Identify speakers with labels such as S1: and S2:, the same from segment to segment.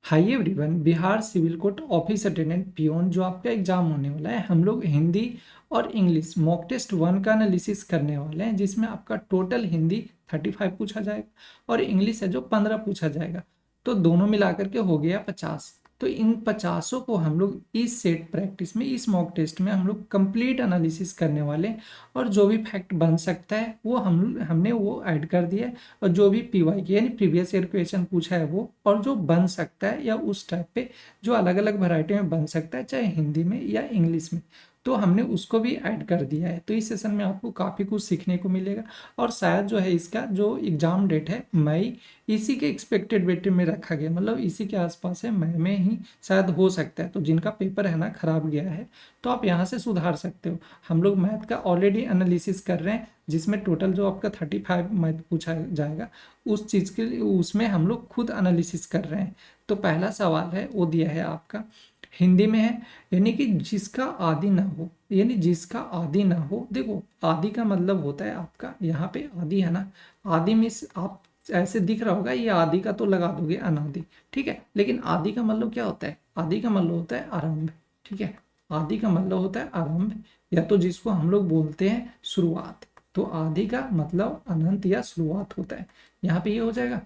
S1: हाय everyone, Bihar civil court office attendant peon जो आपका exam होने वाला है, हम लोग हिंदी और इंग्लिश मॉक टेस्ट 1 का एनालिसिस करने वाले हैं, जिसमें आपका टोटल हिंदी 35 पूछा जाएगा और इंग्लिश है जो 15 पूछा जाएगा। तो दोनों मिलाकर के हो गया 50। तो इन 50 को हम लोग इस सेट प्रैक्टिस में, इस मॉक टेस्ट में हम लोग कंप्लीट एनालिसिस करने वाले हैं और जो भी फैक्ट बन सकता है वो हमने वो ऐड कर दिया है। और जो भी पीवाई की यानी प्रीवियस ईयर क्वेश्चन पूछा है वो, और जो बन सकता है या उस टाइप पे जो अलग अलग वैरायटी में बन सकता है, चाहे हिंदी में या इंग्लिश में, तो हमने उसको भी ऐड कर दिया है। तो इस सेशन में आपको काफ़ी कुछ सीखने को मिलेगा। और शायद जो है इसका जो एग्ज़ाम डेट है मई, इसी के एक्सपेक्टेड डेट में रखा गया, मतलब इसी के आसपास है, मई में ही शायद हो सकता है। तो जिनका पेपर है ना खराब गया है, तो आप यहाँ से सुधार सकते हो। हम लोग मैथ का ऑलरेडी एनालिसिस कर रहे हैं, जिसमें टोटल जो आपका 35 मैथ पूछा जाएगा, उस चीज़ के लिए उसमें हम लोग खुद एनालिसिस कर रहे हैं। तो पहला सवाल है वो दिया है आपका, हिंदी में है, यानी कि जिसका आदि ना हो, यानी जिसका आदि ना हो। देखो आदि का मतलब होता है आपका, यहाँ पे आदि है ना, आदि में आप ऐसे दिख रहा होगा, ये आदि का तो लगा दोगे अनादि, ठीक है। लेकिन आदि का मतलब क्या होता है? आदि का मतलब होता है आरंभ, ठीक है। आदि का मतलब होता है आरंभ, या तो जिसको हम लोग बोलते हैं शुरुआत। तो आदि का मतलब अनंत या शुरुआत होता है, यहाँ पे ये हो जाएगा।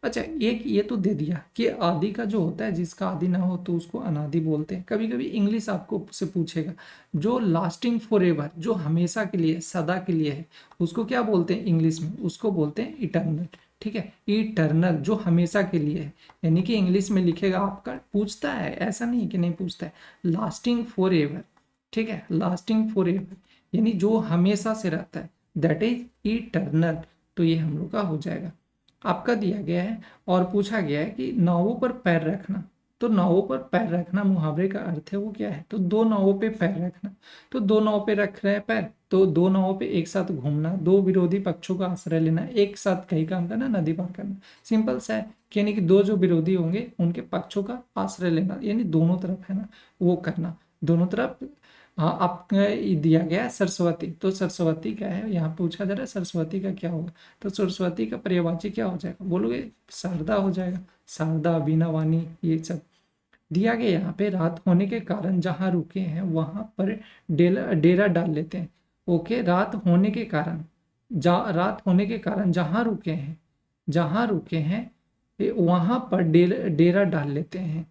S1: अच्छा, एक ये तो दे दिया कि आदि का जो होता है, जिसका आदि ना हो तो उसको अनादि बोलते हैं। कभी कभी इंग्लिश आपको से पूछेगा, जो लास्टिंग फॉर एवर, जो हमेशा के लिए, सदा के लिए है, उसको क्या बोलते हैं इंग्लिश में? उसको बोलते हैं इटर्नल, ठीक है। इटर्नल जो हमेशा के लिए है, यानी कि इंग्लिश में लिखेगा आपका, पूछता है, ऐसा नहीं कि नहीं पूछता है, लास्टिंग फॉर एवर, ठीक है। लास्टिंग फॉर एवर यानी जो हमेशा से रहता है, दैट इज इटर्नल। तो ये हम लोग का हो जाएगा। आपका दिया गया है और पूछा गया है कि नावों पर पैर रखना। तो नावों पर पैर रखना मुहावरे का अर्थ है वो क्या है? तो दो नावों पे पैर रखना। तो दो नाव पे रख रहे हैं पैर, तो दो नावों पे एक साथ घूमना, दो विरोधी पक्षों का आश्रय लेना, एक साथ कहीं काम करना, नदी पार करना। सिंपल सा है, यानी कि दो जो विरोधी होंगे उनके पक्षों का आश्रय लेना, यानी दोनों तरफ है ना वो करना, दोनों तरफ। हाँ, आपका दिया गया है सरस्वती। तो सरस्वती क्या है यहाँ पूछा जा रहा है, सरस्वती का क्या होगा? तो सरस्वती का पर्यायवाची क्या हो जाएगा? बोलोगे शारदा हो जाएगा, शारदा, बीना, वाणी, ये सब दिया गया। यहाँ पे रात होने के कारण जहाँ रुके हैं वहां पर डेरा डेरा डाल लेते हैं। ओके, रात होने के कारण, रात होने के कारण जहाँ रुके हैं, जहाँ रुके हैं वहां पर डेरा डाल लेते हैं।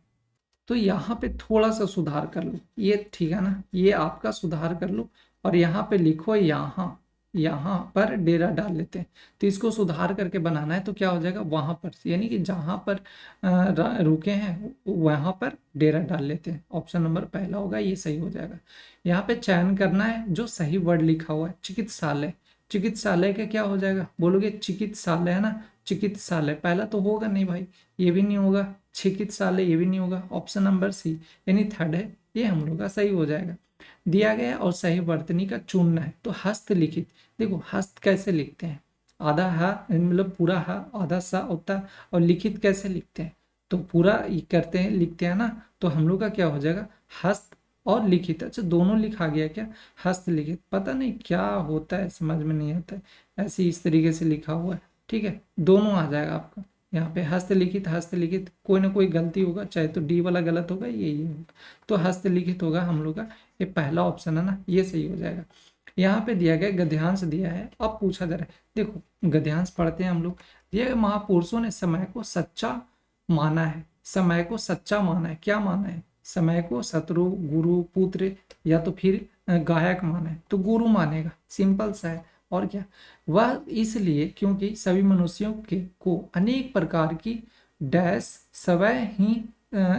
S1: तो यहाँ पे थोड़ा सा सुधार कर लो, ये ठीक है ना, ये आपका सुधार कर लो। और यहाँ पे लिखो यहाँ, यहाँ पर डेरा डाल लेते हैं। तो इसको सुधार करके बनाना है, तो क्या हो जाएगा? वहां पर, यानी कि जहां पर रुके हैं वहां पर डेरा डाल लेते हैं। ऑप्शन नंबर पहला होगा, ये सही हो जाएगा। यहाँ पे चयन करना है जो सही वर्ड लिखा हुआ है, चिकित्सालय। चिकित्सालय का क्या हो जाएगा? बोलोगे चिकित्सालय है ना, चिकित्सालय पहला तो होगा नहीं भाई, ये भी नहीं होगा, चिकित्सालय ये भी नहीं होगा। ऑप्शन नंबर सी यानी थर्ड है, ये हम लोग का सही हो जाएगा। दिया गया है और सही वर्तनी का चुनना है। तो हस्तलिखित, देखो हस्त कैसे लिखते हैं? आधा हा मतलब पूरा हा, आधा सा होता है। और लिखित कैसे लिखते हैं? तो पूरा करते हैं, लिखते हैं ना। तो हम लोग का क्या हो जाएगा? हस्त और लिखित। अच्छा, दोनों लिखा गया क्या? हस्तलिखित, पता नहीं क्या होता है, समझ में नहीं आता है, ऐसे इस तरीके से लिखा हुआ है, ठीक है। दोनों आ जाएगा आपका यहाँ पे, हस्तलिखित, हस्तलिखित कोई ना कोई गलती होगा, चाहे तो डी वाला गलत होगा, ये होगा। तो हस्तलिखित होगा हम लोग का, ये पहला ऑप्शन है ना, ये सही हो जाएगा। यहाँ पे दिया गया गद्यांश दिया है, अब पूछा जा रहा है, देखो गद्यांश पढ़ते हैं हम लोग। दिया गया महापुरुषों ने समय को सच्चा माना है, समय को सच्चा माना है, क्या माना है? समय को शत्रु, गुरु, पुत्र, या तो फिर गायक माना है। तो गुरु मानेगा, सिंपल सा है। और क्या? वह इसलिए क्योंकि सभी मनुष्यों के को अनेक प्रकार की डैश स्वयं ही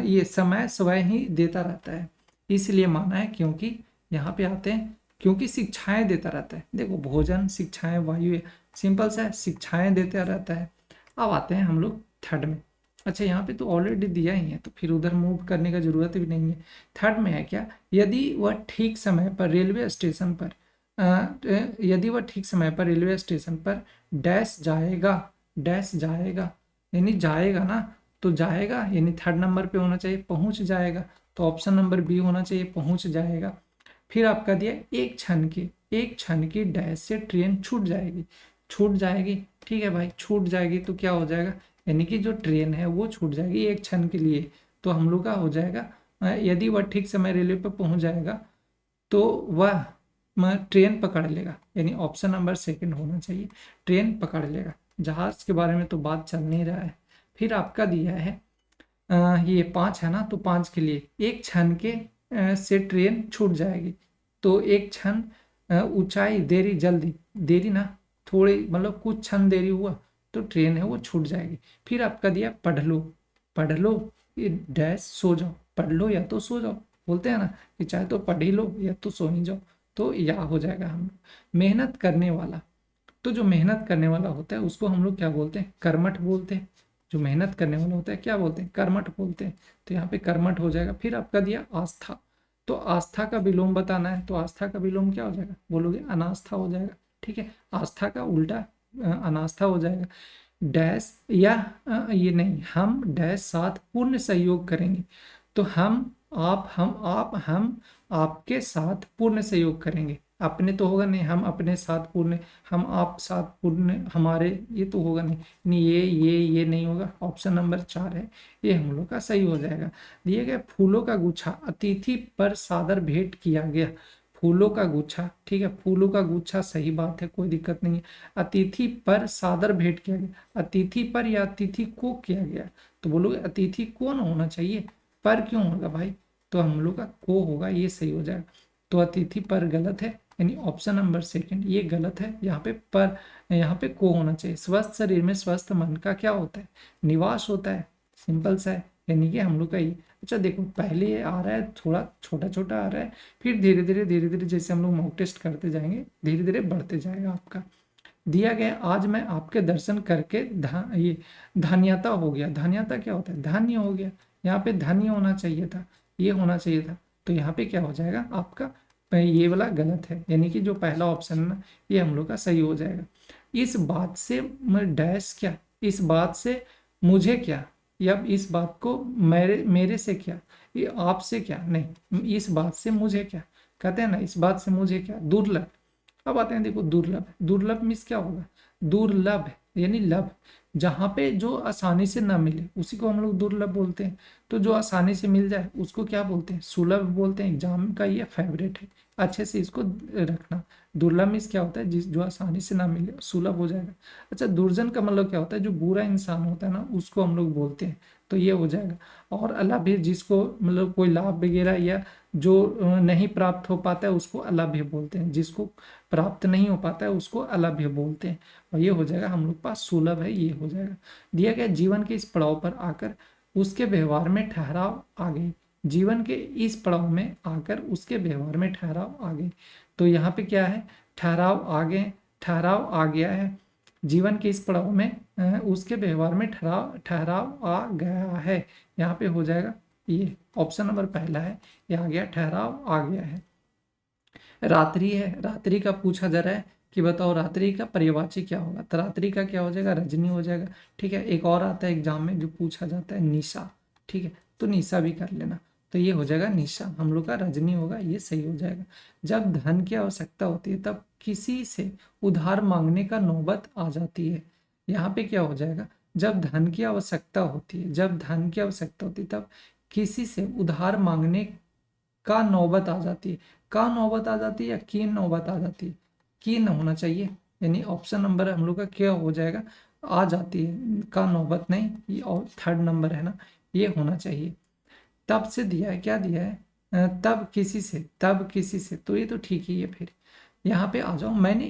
S1: ये समय स्वयं ही देता रहता है, इसलिए माना है। क्योंकि यहाँ पे आते हैं, क्योंकि शिक्षाएं देता रहता है। देखो भोजन, शिक्षाएं, वायु, सिंपल सा है, शिक्षाएं देता रहता है। अब आते हैं हम लोग थर्ड में। अच्छा, यहाँ पे तो ऑलरेडी दिया ही है, तो फिर उधर मूव करने का जरूरत भी नहीं है। थर्ड में है क्या? यदि वह ठीक समय पर रेलवे स्टेशन पर यदि वह ठीक समय पर रेलवे स्टेशन पर डैश जाएगा, डैश जाएगा, यानी जाएगा ना, तो जाएगा यानी थर्ड नंबर पे होना चाहिए, पहुंच जाएगा। तो ऑप्शन नंबर बी होना चाहिए, पहुंच जाएगा। फिर आपका दिया एक क्षण की डैश से ट्रेन छूट जाएगी, छूट जाएगी, ठीक है भाई, छूट जाएगी तो क्या हो जाएगा? यानी कि जो ट्रेन है वो छूट जाएगी एक क्षण के लिए। तो हम लोग का हो जाएगा यदि वह ठीक समय रेलवे पर पहुंच जाएगा तो वह ट्रेन पकड़ लेगा, यानी ऑप्शन नंबर सेकंड होना चाहिए, ट्रेन पकड़ लेगा। जहाज के बारे में तो बात चल नहीं रहा है। फिर आपका दिया है ये 5 है ना, तो 5 के लिए एक क्षण के से ट्रेन छूट जाएगी। तो एक क्षण ऊंचाई देरी जल्दी, देरी ना थोड़ी मतलब कुछ क्षण देरी हुआ तो ट्रेन है वो छूट जाएगी। फिर आपका दिया पढ़ लो ये डैश सो जाओ, पढ़ लो या तो सो जाओ, बोलते हैं ना कि चाहे तो पढ़ ही लो या तो सो ही जाओ। तो या हो जाएगा हम मेहनत करने वाला। तो जो मेहनत करने वाला होता है उसको हम लोग क्या बोलते हैं, कर्मठ बोलते हैं। जो मेहनत करने वाला होता है क्या बोलते हैं, कर्मठ बोलते हैं। तो यहाँ पे कर्मठ हो जाएगा। फिर आपका दिया आस्था। तो आस्था का विलोम बताना है, तो आस्था का विलोम क्या हो जाएगा, बोलोगे अनास्था हो जाएगा। ठीक है, आस्था का उल्टा अनास्था हो जाएगा। डैश या ये नहीं, हम डैश साथ पूर्ण सहयोग करेंगे। तो हम आपके साथ पूर्ण सहयोग करेंगे। अपने तो होगा नहीं, हम अपने साथ पूर्ण, हम आप साथ पूर्ण, हमारे, ये तो होगा नहीं। नहीं ये नहीं होगा। ऑप्शन नंबर 4 है, ये हम लोग का सही हो जाएगा। दिए गए फूलों का गुच्छा अतिथि पर सादर भेंट किया गया। फूलों का गुच्छा, ठीक है, फूलों का गुच्छा सही बात है, कोई दिक्कत नहीं है। अतिथि पर सादर भेंट किया गया, अतिथि पर या अतिथि को किया गया। तो बोलोगे अतिथि कौन होना चाहिए, पर क्यों होगा भाई, तो हम लोग का को होगा, ये सही हो जाएगा। तो अतिथि पर गलत है, यानी ऑप्शन नंबर सेकंड ये गलत है। यहाँ पे पर, यहाँ पे को होना चाहिए। स्वस्थ शरीर में स्वस्थ मन का क्या होता है, निवास होता है। सिंपल सा है, यानी कि हम लोग का ये। अच्छा देखो, पहले ये आ रहा है थोड़ा छोटा छोटा आ रहा है, फिर धीरे धीरे जैसे हम लोग मॉक टेस्ट करते जाएंगे धीरे धीरे बढ़ते जाएगा आपका। दिया गया आज मैं आपके दर्शन करके ये धन्यता हो गया। धन्यता क्या होता है, धन्य हो गया। यहाँ पे धन्य होना चाहिए था, ये होना चाहिए था। तो यहाँ पे क्या हो जाएगा आपका, ये वाला गलत है, यानी कि जो पहला ऑप्शन है ना ये हम लोग का सही हो जाएगा। इस बात से डैश क्या, इस बात से मुझे क्या, या इस बात को मेरे मेरे से क्या, ये आपसे क्या नहीं, इस बात से मुझे क्या, कहते हैं ना इस बात से मुझे क्या, दुर्लभ। अब आते हैं देखो दुर्लभ। दुर्लभ मीन्स क्या होगा, दुर्लभ यानी लभ, जहाँ पे जो आसानी से ना मिले उसी को हम लोग दुर्लभ बोलते हैं। तो जो आसानी से मिल जाए उसको क्या बोलते हैं, सुलभ बोलते हैं। एग्जाम का ये फेवरेट है, अच्छे से इसको रखना। दुर्लभ मीन्स क्या होता है, जिस जो आसानी से ना मिले, सुलभ हो जाएगा। अच्छा, दुर्जन का मतलब क्या होता है, जो बुरा इंसान होता है ना उसको हम लोग बोलते हैं। तो ये हो जाएगा। और अलाभ्य, जिसको मतलब कोई लाभ वगैरह या जो नहीं प्राप्त हो पाता है उसको अलाभ्य बोलते हैं। जिसको प्राप्त नहीं हो पाता है उसको अलभ्य बोलते हैं। और ये हो जाएगा हम लोग पास सुलभ है, ये हो जाएगा। दिया गया जीवन के इस पड़ाव पर आकर उसके व्यवहार में ठहराव आ गई। जीवन के इस पड़ाव में आकर उसके व्यवहार में ठहराव आ गई। तो यहाँ पे क्या है, ठहराव आ गए, ठहराव आ गया है। जीवन के इस पड़ाव में उसके व्यवहार में ठहराव ठहराव आ गया है। यहाँ पे हो जाएगा ये ऑप्शन नंबर पहला है, ये आ गया, ठहराव आ गया है। रात्रि है, रात्रि का पूछा जा रहा है कि बताओ रात्रि का पर्यायवाची क्या होगा। तो रात्रि का क्या हो जाएगा, रजनी हो जाएगा। ठीक है, एक और आता है एग्जाम में जो पूछा जाता है निशा। ठीक है, तो निशा भी कर लेना। तो ये हो जाएगा निशा, हम लोग का रजनी होगा, ये सही हो जाएगा। जब धन की आवश्यकता होती है तब किसी से उधार मांगने का नौबत आ जाती है। यहाँ पे क्या हो जाएगा, जब धन की आवश्यकता होती है, जब धन की आवश्यकता होती है तब किसी से उधार मांगने का नौबत आ जाती है। का नौबत आ जाती है या की नौबत आ जाती है, की न होना चाहिए, यानी ऑप्शन नंबर हम लोग का क्या हो जाएगा, आ जाती है, का नौबत नहीं, ये और थर्ड नंबर है ना, ये होना चाहिए। तब से दिया है, क्या दिया है, तब किसी से, तो ये तो ठीक ही है। फिर यहाँ पे आ जाओ, मैंने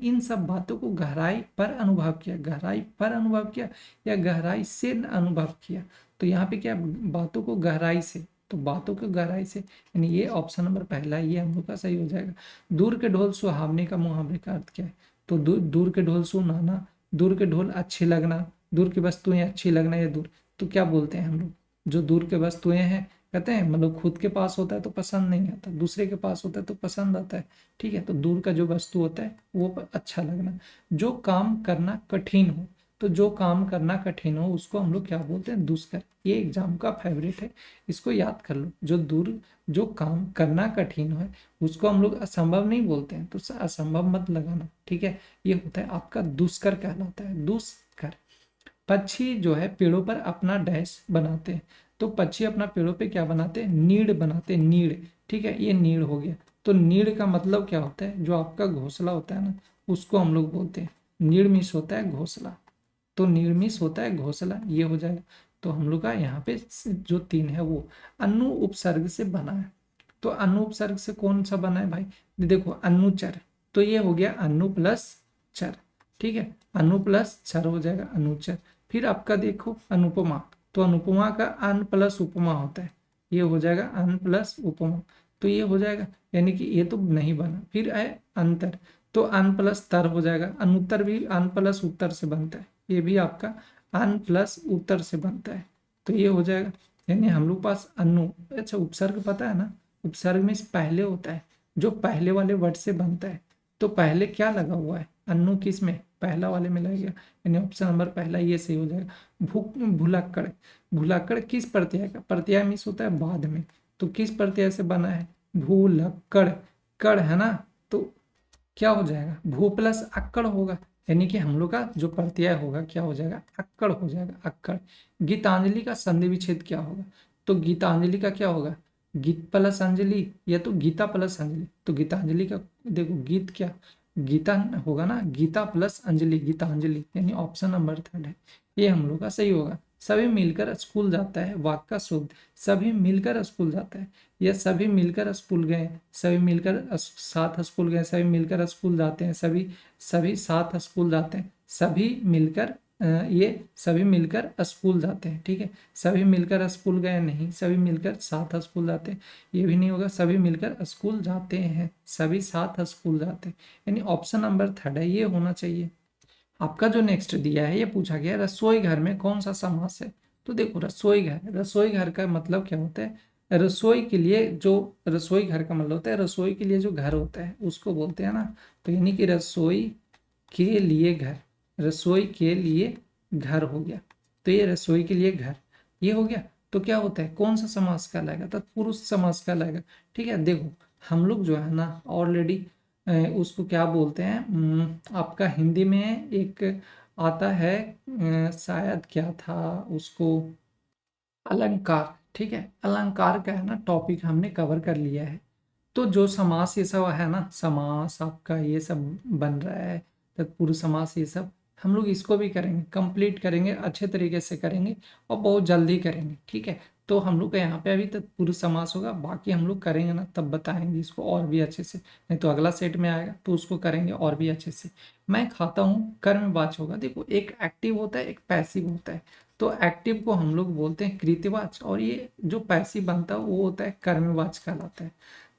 S1: इन सब बातों को गहराई पर अनुभव किया। गहराई पर अनुभव किया या गहराई से अनुभव किया। तो यहाँ पे क्या, बातों को गहराई से, तो बातों को गहराई से, यानी ये ऑप्शन नंबर पहला है, ये हम लोग का सही हो जाएगा। दूर के ढोल सुहावने का मुहावरे का अर्थ क्या है, तो दूर के ढोल सुनाना, दूर के ढोल अच्छे लगना, दूर की वस्तुएं अच्छी लगना, या दूर, तो क्या बोलते हैं हम लोग, जो दूर के वस्तुएं हैं, कहते हैं मतलब खुद के पास होता है तो पसंद नहीं आता, दूसरे के पास होता है तो पसंद आता है। ठीक है, तो दूर का जो वस्तु होता है वो अच्छा लगना। जो काम करना कठिन हो, तो जो काम करना कठिन हो उसको हम लोग क्या बोलते हैं, दुष्कर। ये एग्जाम का फेवरेट है, इसको याद कर लो। जो काम करना कठिन है उसको हम लोग असंभव नहीं बोलते हैं, तो असंभव मत लगाना, ठीक है। ये होता है आपका दुष्कर कहलाता है, दुष्कर। पक्षी जो है पेड़ों पर अपना डैश बनाते हैं, तो पक्षी अपना पेड़ों पे क्या बनाते हैं, नीड़ बनाते हैं, नीड़, ठीक है। ये नीड़ हो गया। तो नीड़ का मतलब क्या होता है, जो आपका घोंसला होता है ना, उसको हम लोग बोलते हैं नीड़ मिस होता है घोंसला। तो निर्मिस होता है घोंसला, ये हो जाएगा। तो हम लोग का यहाँ पे जो 3 है वो अनु उपसर्ग से बना है। तो अनु उपसर्ग से कौन सा बना है भाई, देखो अनुचर। तो ये हो गया अनु प्लस चर, ठीक है। अनु प्लस चर हो जाएगा अनुचर। फिर आपका देखो अनुपमा, तो अनुपमा का अन प्लस उपमा होता है, ये हो जाएगा अन प्लस उपमा। तो ये हो जाएगा, यानी कि ये तो नहीं बना। फिर है अंतर, तो अन प्लस तर हो जाएगा। अनुत्तर भी अन प्लस उत्तर से बनता है, ये भी आपका अन प्लस उत्तर से बनता है। तो ये हो जाएगा, यानी हम लोग पास अनु। अच्छा उपसर्ग पता है ना, उपसर्ग में पहले होता है, जो पहले वाले वर्ड से बनता है। तो पहले क्या लगा हुआ है, अनु किस में, पहला वाले में लगेगा, यानी ऑप्शन नंबर पहला ये सही हो जाएगा। भुलक्कड़, भुलक्कड़ किस प्रत्यय का, प्रत्यय मिस होता है बाद में, तो किस प्रत्यय से बना है, भूलक्कड़, कड़ है ना। तो क्या हो जाएगा, भू प्लस अक्कड़ होगा, यानी कि हम लोग का जो प्रत्यय होगा क्या हो जाएगा, अक्कड़ हो जाएगा, अक्कड़। गीतांजलि का संधि विच्छेद क्या होगा, तो गीतांजलि का क्या होगा, गीत प्लस अंजलि या तो गीता प्लस अंजलि। तो गीतांजलि का देखो गीत क्या, गीता होगा ना, गीता प्लस अंजलि, गीतांजलि, यानी ऑप्शन नंबर 3 है, ये हम लोग का सही होगा। सभी मिलकर स्कूल जाता है, वाक्य का शुद्ध, सभी मिलकर स्कूल जाता है, या सभी मिलकर स्कूल गए, सभी मिलकर साथ स्कूल गए, सभी मिलकर स्कूल जाते हैं, सभी सभी साथ स्कूल जाते हैं, सभी मिलकर ये सभी मिलकर स्कूल जाते हैं, ठीक है। सभी मिलकर स्कूल गए नहीं, सभी मिलकर साथ स्कूल जाते हैं, ये भी नहीं होगा, सभी मिलकर स्कूल जाते हैं, सभी साथ स्कूल जाते हैं, यानी ऑप्शन नंबर 3 है, ये होना चाहिए। आपका जो नेक्स्ट दिया है, ये पूछा गया रसोई घर में कौन सा समास है। तो देखो रसोई घर, रसोई घर का मतलब क्या होता है, रसोई के लिए जो, रसोई घर का मतलब होता है रसोई के लिए जो घर होता है उसको बोलते हैं ना। तो यानी कि रसोई के लिए घर, रसोई के लिए घर हो गया। तो ये रसोई के लिए घर, ये हो गया। तो क्या होता है, कौन सा समास कहलाएगा, तत्पुरुष समास कहलाएगा, ठीक है। देखो हम लोग जो है ना ऑलरेडी उसको क्या बोलते हैं, आपका हिंदी में एक आता है, शायद क्या था उसको, अलंकार, ठीक है। अलंकार का है ना टॉपिक हमने कवर कर लिया है। तो जो समास ये सब है ना, समास आपका ये सब बन रहा है, तत्पुरुष समास ये सब हम लोग इसको भी करेंगे, कंप्लीट करेंगे, अच्छे तरीके से करेंगे और बहुत जल्दी करेंगे, ठीक है। तो हम लोग का यहाँ पे अभी तत्पुरुष समास होगा, बाकी हम लोग करेंगे ना तब बताएंगे इसको और भी अच्छे से, नहीं तो अगला सेट में आएगा तो उसको करेंगे और भी अच्छे से। मैं खाता हूँ कर्मवाच्य होगा, देखो एक एक्टिव होता है एक पैसिव होता है। तो एक्टिव को हम लोग बोलते हैं कृत्यवाच्य, और ये जो पैसिव बनता है वो होता है कर्मवाच्य कहलाता है।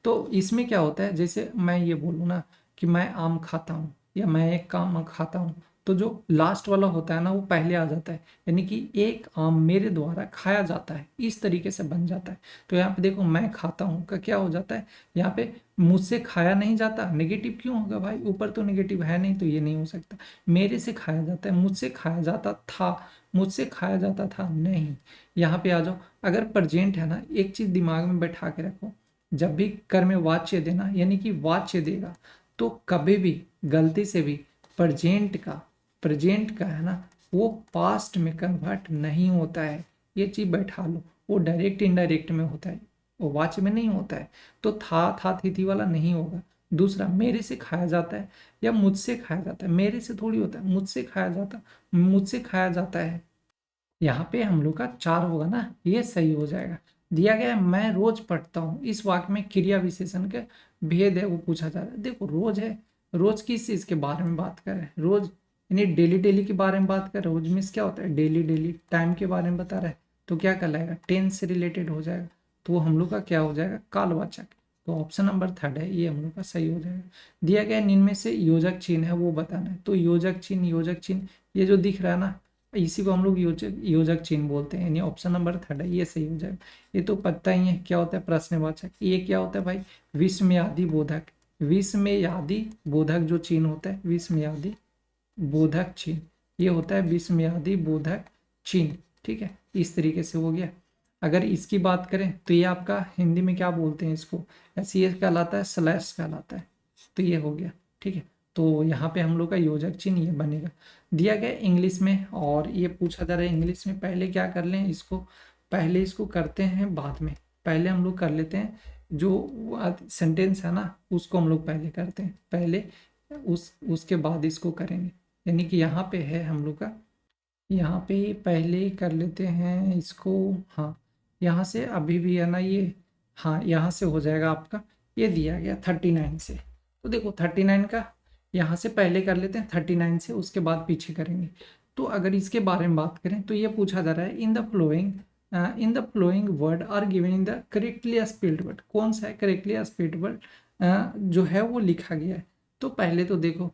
S1: तो इसमें क्या होता है, जैसे मैं ये बोलूँ ना कि मैं आम खाता हूँ या मैं एक काम खाता हूँ, तो जो लास्ट वाला होता है ना वो पहले आ जाता है, यानी कि एक आम मेरे द्वारा खाया जाता है, इस तरीके से बन जाता है। तो यहाँ पे देखो मैं खाता हूँ का क्या हो जाता है, यहाँ पे मुझसे खाया नहीं जाता, नेगेटिव क्यों होगा भाई, ऊपर तो नेगेटिव है नहीं, तो ये नहीं हो सकता। मेरे से खाया जाता है, मुझसे खाया जाता था, मुझसे खाया जाता था नहीं। यहाँ पे आ जाओ, अगर प्रेजेंट है ना, एक चीज दिमाग में बैठा के रखो, जब भी कर्म वाच्य देना यानी कि वाच्य देगा, तो कभी भी गलती से भी प्रेजेंट का है ना वो पास्ट में कन्वर्ट नहीं होता है, ये चीज बैठा लो। वो डायरेक्ट इनडायरेक्ट में होता है, वो वाच्य में नहीं होता है। तो था थी वाला नहीं होगा। दूसरा, मेरे से खाया जाता है या मुझसे खाया जाता है, मेरे से थोड़ी होता है, मुझसे खाया जाता है। यहाँ पे हम लोग का 4 होगा ना, ये सही हो जाएगा। दिया गया है मैं रोज पढ़ता हूँ, इस वाक्य में क्रिया विशेषण का भेद है वो पूछा जा रहा है। देखो रोज है, रोज किस चीज के बारे में बात कर रहे हैं, रोज यानी डेली डेली के बारे में बात कर रहे हैं। रोज मीन्स क्या होता है, डेली डेली, टाइम के बारे में बता रहा है, तो क्या कहलाएगा, टेंस से रिलेटेड हो जाएगा। तो वो हम लोग का क्या हो जाएगा, कालवाचक। तो ऑप्शन नंबर 3 है, ये हम लोग का सही हो जाएगा। दिया गया निम्न में से योजक चिन्ह है वो बताना है। तो योजक चिन्ह ये जो दिख रहा है ना, इसी को हम लोग योजक चिन्ह बोलते हैं, यानी ऑप्शन नंबर 3 है, ये सही हो जाएगा। ये तो पता ही है क्या होता है, प्रश्नवाचक। ये क्या होता है भाई, विस्मयादि बोधक, विस्मयादि बोधक जो चिन्ह होता है, विस्मयादि बोधक चिन्ह, ये होता है विस्मयादि बोधक चिन्ह, ठीक है, इस तरीके से हो गया। अगर इसकी बात करें तो ये आपका हिंदी में क्या बोलते हैं, इसको ऐसे ये कहलाता है स्लैश कहलाता है, तो ये हो गया, ठीक है। तो यहाँ पे हम लोग का योजक चिन्ह ये बनेगा। दिया गया इंग्लिश में, और ये पूछा जा रहा है इंग्लिश में, पहले क्या कर लें इसको, पहले इसको करते हैं बाद में, पहले हम लोग कर लेते हैं जो सेंटेंस है ना उसको हम लोग पहले करते हैं, पहले उसके बाद इसको करेंगे। यानी कि यहाँ पे है हम लोग का, यहाँ पे पहले ही कर लेते हैं इसको। हाँ, यहाँ से अभी भी है ना ये, हाँ यहाँ से हो जाएगा आपका, ये दिया गया 39 से। तो देखो 39 का यहाँ से पहले कर लेते हैं, 39 से उसके बाद पीछे करेंगे। तो अगर इसके बारे में बात करें तो ये पूछा जा रहा है in the following word are given in the correctly spelled word, कौन सा है करेक्टली स्पेल्ड वर्ड जो है वो लिखा गया है। तो पहले तो देखो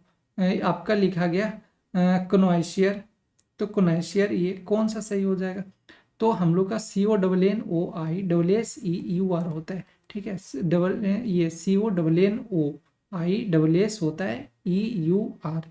S1: आपका लिखा गया कनॉइशियर, तो कोनाइशियर ये कौन सा सही हो जाएगा, तो हम लोग का CONNOI SSEUR होता है, ठीक है, ये CONNOI होता है EUR।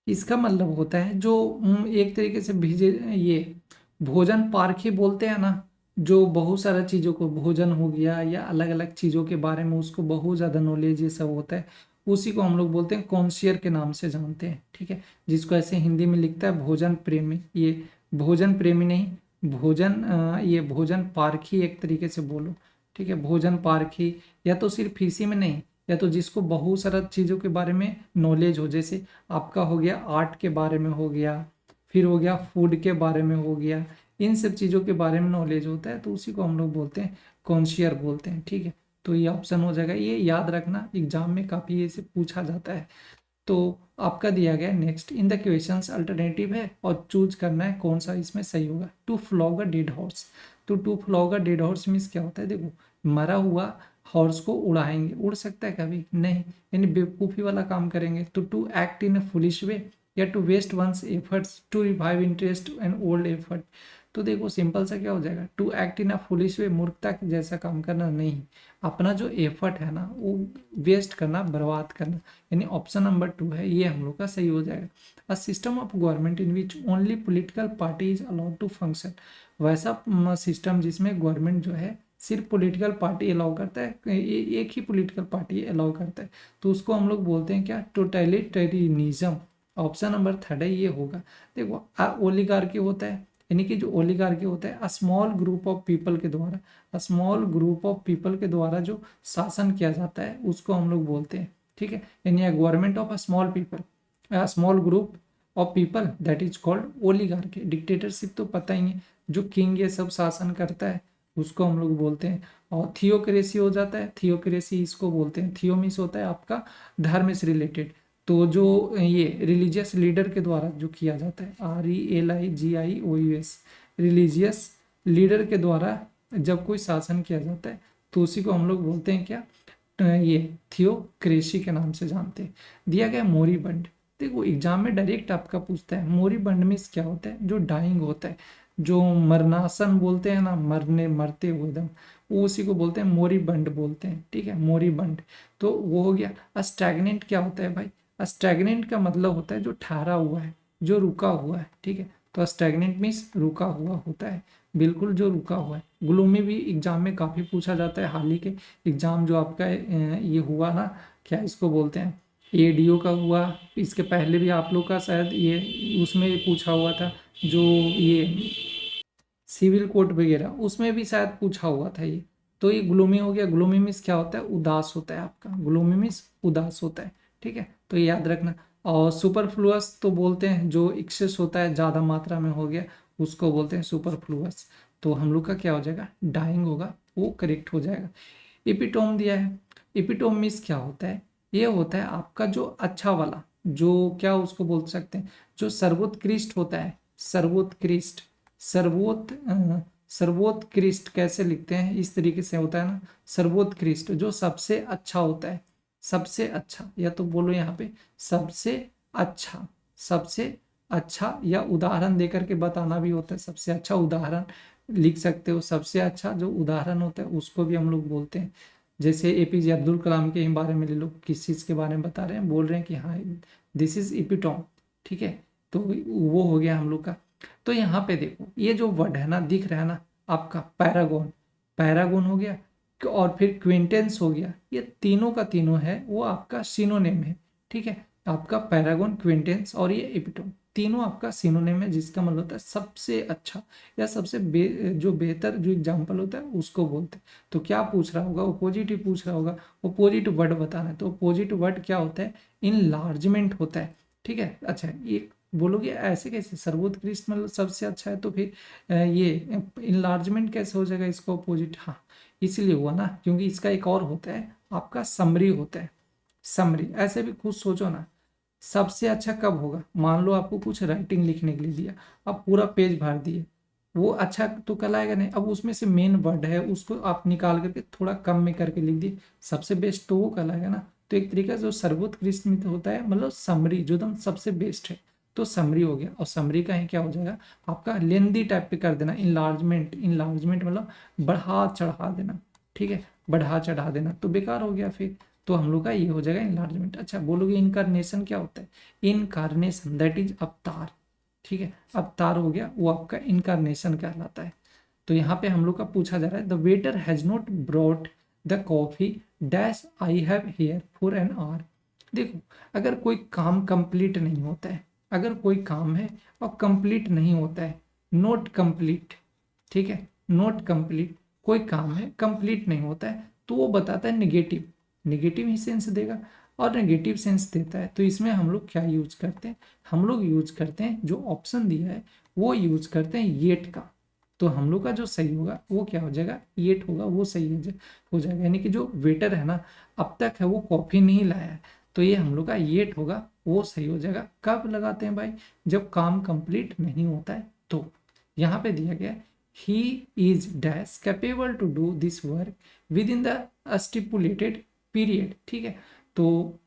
S1: इसका मतलब होता है जो एक तरीके से भेजे ये भोजन पारखी बोलते हैं ना, जो बहुत सारा चीज़ों को भोजन हो गया या अलग अलग चीज़ों के बारे में उसको बहुत ज़्यादा नॉलेज ये सब होता है, उसी को हम लोग बोलते हैं कॉन्शियर के नाम से जानते हैं, ठीक है। जिसको ऐसे हिंदी में लिखता है भोजन प्रेमी, ये भोजन प्रेमी नहीं, ये भोजन पारखी एक तरीके से बोलो, ठीक है, भोजन पारखी। या तो सिर्फ इसी में नहीं, या तो जिसको बहुत सारा चीज़ों के बारे में नॉलेज हो, जैसे आपका हो गया आर्ट के बारे में हो गया, फिर हो गया फूड के बारे में हो गया, इन सब चीज़ों के बारे में नॉलेज होता है, तो उसी को हम लोग बोलते हैं कॉन्शियर बोलते हैं, ठीक है। तो ये ऑप्शन हो जाएगा, ये याद रखना एग्जाम में काफ़ी ये से पूछा जाता है। तो आपका दिया गया next in the questions alternative है और चूज करना है कौन सा इसमें सही होगा। To flog a dead horse, तो to flog a dead horse means क्या होता है, देखो मरा हुआ हॉर्स को उड़ाएंगे, उड़ सकता है कभी नहीं, यानी बेवकूफ़ी वाला काम करेंगे। तो to act in a foolish way, या to waste one's efforts to revive interest and old effort. तो देखो सिंपल सा क्या हो जाएगा, to act in a foolish way, मूर्खता जैसा काम करना नहीं, अपना जो एफर्ट है ना वो वेस्ट करना, बर्बाद करना, यानी ऑप्शन नंबर 2 है ये हम लोग का सही हो जाएगा। A system of government in which only political party is allowed to function, वैसा सिस्टम जिसमें गवर्नमेंट जो है सिर्फ पॉलिटिकल पार्टी अलाउ करता है, एक ही पॉलिटिकल पार्टी अलाउ करता है, तो उसको हम लोग बोलते हैं क्या, टोटलिटेरियनिज्म। ऑप्शन नंबर 3 है ये होगा। देखो ओलिगार्की होता है, यानी कि जो ओलिगार्की होता है, a small group of people के द्वारा, स्मॉल ग्रुप ऑफ पीपल के द्वारा जो शासन किया जाता है उसको हम लोग बोलते हैं, ठीक है, यानी government of a small people, small group of people that is called oligarchy. Dictatorship तो पता ही है, जो किंग ये सब शासन करता है उसको हम लोग बोलते हैं। और थियोक्रेसी हो जाता है, थियोक्रेसी इसको बोलते हैं, थियोमिस होता है आपका धर्म से रिलेटेड, तो जो ये रिलीजियस लीडर के द्वारा जो किया जाता है, RELIGIOUS, रिलीजियस लीडर के द्वारा जब कोई शासन किया जाता है तो उसी को हम लोग बोलते हैं क्या, ये थियोक्रेसी के नाम से जानते हैं। दिया गया मोरीबंड, देखो एग्जाम में डायरेक्ट आपका पूछता है मोरीबंड मीन्स क्या होता है, जो डाइंग होता है, जो मरनासन बोलते हैं ना, मरते हुए एकदम, वो उसी को बोलते हैं मोरीबंड बोलते हैं, ठीक है, मोरीबंड। तो वो हो गया। स्टैग्नेंट क्या होता है भाई, स्टैग्नेंट का मतलब होता है जो ठहरा हुआ है, जो रुका हुआ है, ठीक है, तो स्टैग्नेंट मीन्स रुका हुआ होता है, बिल्कुल जो रुका हुआ है। ग्लूमी भी एग्जाम में काफ़ी पूछा जाता है, हाल ही के एग्जाम जो आपका ये हुआ ना, क्या इसको बोलते हैं, ADO का हुआ, इसके पहले भी आप लोग का शायद ये उसमें पूछा हुआ था, जो ये सिविल कोड वगैरह उसमें भी शायद पूछा हुआ था ये। तो ये ग्लूमी हो गया, ग्लूमी मीन्स क्या होता है, उदास होता है आपका, ग्लूमी मीन्स उदास होता है, ठीक है, तो ये याद रखना। और सुपरफ्लुअस तो बोलते हैं जो एक्सेस होता है, ज़्यादा मात्रा में हो गया उसको बोलते हैं सुपरफ्लुअस। तो हम लोग का क्या हो जाएगा, डाइंग होगा, वो करेक्ट हो जाएगा। एपिटोम दिया है, एपिटोम मीन्स क्या होता है, ये होता है आपका जो अच्छा वाला, जो क्या उसको बोल सकते हैं, जो सर्वोत्कृष्ट होता है, सर्वोत्कृष्ट, सर्वोत्कृष्ट कैसे लिखते हैं, इस तरीके से होता है ना, सर्वोत्कृष्ट जो सबसे अच्छा होता है, सबसे अच्छा, या तो बोलो यहाँ पे सबसे अच्छा, सबसे अच्छा, या उदाहरण देकर के बताना भी होता है, सबसे अच्छा उदाहरण लिख सकते हो, सबसे अच्छा जो उदाहरण होता है उसको भी हम लोग बोलते हैं। जैसे APJ अब्दुल कलाम के बारे में ले लो, किस चीज़ के बारे में बता रहे हैं, बोल रहे हैं कि हाँ दिस इज एपिटॉम, ठीक है, तो वो हो गया हम लोग का। तो यहाँ पे देखो ये जो वर्ड है ना दिख रहा है ना आपका, पैरागॉन, पैरागॉन हो गया, और फिर क्विंटेंस हो गया, ये तीनों का तीनों है वो आपका सिनोनिम है। ठीक है, आपका पैरागॉन, क्विंटेंस और ये एपिटोन तीनों आपका सिनोनिम है, जिसका मतलब होता है सबसे अच्छा या सबसे जो बेहतर जो एग्जाम्पल होता है उसको बोलते हैं। तो क्या पूछ रहा होगा, ओपोजिट पूछ रहा होगा, ओपोजिट वर्ड बताना है। तो ओपोजिट वर्ड क्या होता है, इनलार्जमेंट होता है। ठीक है, अच्छा ये बोलोगे ऐसे कैसे, सर्वोत्कृष्ट मतलब सबसे अच्छा है, तो फिर ये इनलार्जमेंट कैसे हो जाएगा इसका अपोजिट। हाँ इसीलिए हुआ ना, क्योंकि इसका एक और होता है आपका समरी होता है। समरी ऐसे भी खुद सोचो ना, सबसे अच्छा कब होगा, मान लो आपको कुछ राइटिंग लिखने के लिए दिया, आप पूरा पेज भर दिए, वो अच्छा तो कहलाएगा नहीं। अब उसमें से मेन वर्ड है उसको आप निकाल करके थोड़ा कम में करके लिख दिए, सबसे बेस्ट तो वो कहलाएगा ना। तो एक तरीका से जो सर्वोत्कृष्ट में होता है मतलब समरी जो एकदम सबसे बेस्ट है, तो समरी हो गया। और समरी का ही क्या हो जाएगा आपका, लेंदी टाइप पे कर देना, इनलार्जमेंट, इनलार्जमेंट मतलब बढ़ा चढ़ा देना। ठीक है, बढ़ा चढ़ा देना तो बेकार हो गया फिर। तो हम लोग का ये हो जाएगा इनलार्जमेंट। अच्छा बोलोगे इनकारनेशन क्या होता है, इनकारनेशन दैट इज अवतार। ठीक है, अवतार हो गया वो आपका इनकारनेशन कहलाता है। तो यहाँ पे हम लोग का पूछा जा रहा है, the waiter has not brought the coffee dash I have here for an hour. देखो अगर कोई काम कंप्लीट नहीं होता है, अगर कोई काम है और कंप्लीट नहीं होता है, नॉट कंप्लीट, ठीक है, नॉट कंप्लीट, कोई काम है कंप्लीट नहीं होता है, तो वो बताता है निगेटिव, निगेटिव ही सेंस देगा, और नेगेटिव सेंस देता है। तो इसमें हम लोग क्या यूज करते हैं, हम लोग यूज करते हैं जो ऑप्शन दिया है वो यूज करते हैं येट का। तो हम लोग का जो सही होगा वो क्या हो जाएगा, येट होगा, वो सही हो जाएगा। यानी कि जो वेटर है ना अब तक है वो कॉफी नहीं लाया है, तो ये हम लोग का येट होगा, वो सही हो जाएगा। कब लगाते हैं भाई, जब काम कंप्लीट नहीं होता है। तो यहाँ पे दिया गया he is dash capable to do this work within the stipulated period. ठीक है, तो